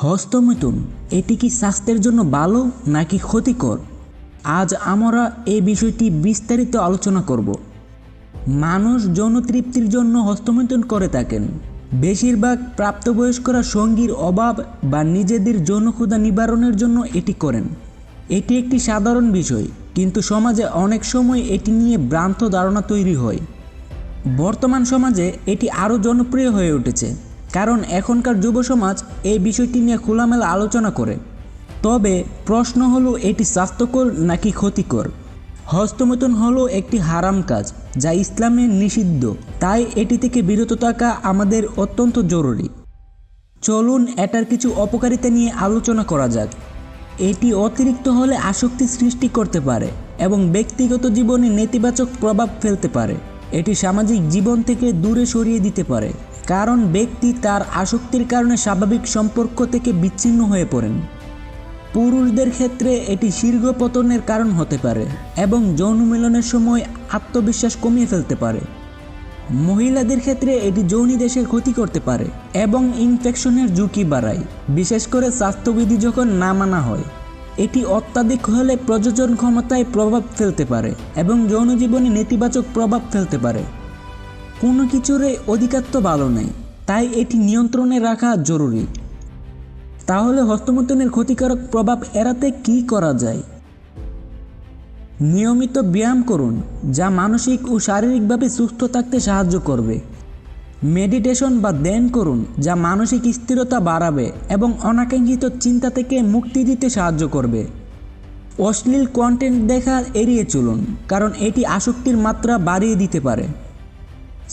হস্তমৈথুন এটি কি স্বাস্থ্যের জন্য ভালো নাকি ক্ষতিকর? আজ আমরা এই বিষয়টি বিস্তারিত আলোচনা করব। মানুষ যৌন তৃপ্তির জন্য হস্তমৈথুন করে থাকেন। বেশিরভাগ প্রাপ্তবয়স্করা সঙ্গীর অভাব বা নিজেদের যৌন ক্ষুধা নিবারণের জন্য এটি করেন। এটি একটি সাধারণ বিষয়, কিন্তু সমাজে অনেক সময় এটি নিয়ে ভ্রান্ত ধারণা তৈরি হয়। বর্তমান সমাজে এটি আরও জনপ্রিয় হয়ে উঠেছে, কারণ এখনকার যুব সমাজ এই বিষয়টি নিয়ে খোলামেলা আলোচনা করে। তবে প্রশ্ন হলো, এটি স্বাস্থ্যকর নাকি ক্ষতিকর? হস্তমৈথুন হলো একটি হারাম কাজ যা ইসলামে নিষিদ্ধ, তাই এটি থেকে বিরত থাকা আমাদের অত্যন্ত জরুরি। চলুন এটার কিছু অপকারিতা নিয়ে আলোচনা করা যাক। এটি অতিরিক্ত হলে আসক্তি সৃষ্টি করতে পারে এবং ব্যক্তিগত জীবনে নেতিবাচক প্রভাব ফেলতে পারে। এটি সামাজিক জীবন থেকে দূরে সরিয়ে দিতে পারে, কারণ ব্যক্তি তার আসক্তির কারণে স্বাভাবিক সম্পর্ক থেকে বিচ্ছিন্ন হয়ে পড়েন। পুরুষদের ক্ষেত্রে এটি শীঘ্র পতনের কারণ হতে পারে এবং যৌন মিলনের সময় আত্মবিশ্বাস কমিয়ে ফেলতে পারে। মহিলাদের ক্ষেত্রে এটি যৌনাদেশের ক্ষতি করতে পারে এবং ইনফেকশনের ঝুঁকি বাড়ায়, বিশেষ করে স্বাস্থ্যবিধি যখন না মানা হয়। এটি অত্যাধিক হলে প্রজনন ক্ষমতায় প্রভাব ফেলতে পারে এবং যৌন জীবনে নেতিবাচক প্রভাব ফেলতে পারে। কোনো কিছুরই অধিকার ভালো নেই, তাই এটি নিয়ন্ত্রণে রাখা জরুরি। তাহলে হস্তমৈথুনের ক্ষতিকারক প্রভাব এড়াতে কী করা যায়? নিয়মিত ব্যায়াম করুন, যা মানসিক ও শারীরিকভাবে সুস্থ থাকতে সাহায্য করবে। মেডিটেশন বা ধ্যান করুন, যা মানসিক স্থিরতা বাড়াবে এবং অনাকাঙ্ক্ষিত চিন্তা থেকে মুক্তি দিতে সাহায্য করবে। অশ্লীল কন্টেন্ট দেখা এড়িয়ে চলুন, কারণ এটি আসক্তির মাত্রা বাড়িয়ে দিতে পারে।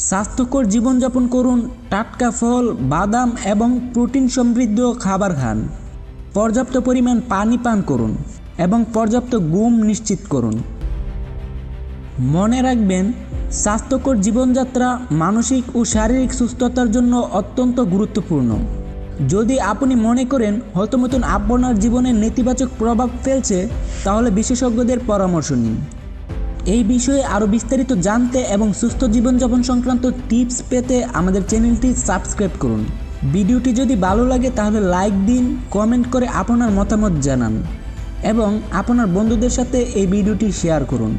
স্বাস্থ্যকর জীবনযাপন করুন, টাটকা ফল, বাদাম এবং প্রোটিন সমৃদ্ধ খাবার খান। পর্যাপ্ত পরিমাণ পানি পান করুন এবং পর্যাপ্ত ঘুম নিশ্চিত করুন। মনে রাখবেন, স্বাস্থ্যকর জীবনযাত্রা মানসিক ও শারীরিক সুস্থতার জন্য অত্যন্ত গুরুত্বপূর্ণ। যদি আপনি মনে করেন হস্তমৈথুন আপনার জীবনে নেতিবাচক প্রভাব ফেলছে, তাহলে বিশেষজ্ঞদের পরামর্শ নিন। এই বিষয়ে আরও বিস্তারিত জানতে এবং সুস্থ জীবনযাপন সংক্রান্ত টিপস পেতে আমাদের চ্যানেলটি সাবস্ক্রাইব করুন। ভিডিওটি যদি ভালো লাগে তাহলে লাইক দিন, কমেন্ট করে আপনার মতামত জানান এবং আপনার বন্ধুদের সাথে এই ভিডিওটি শেয়ার করুন।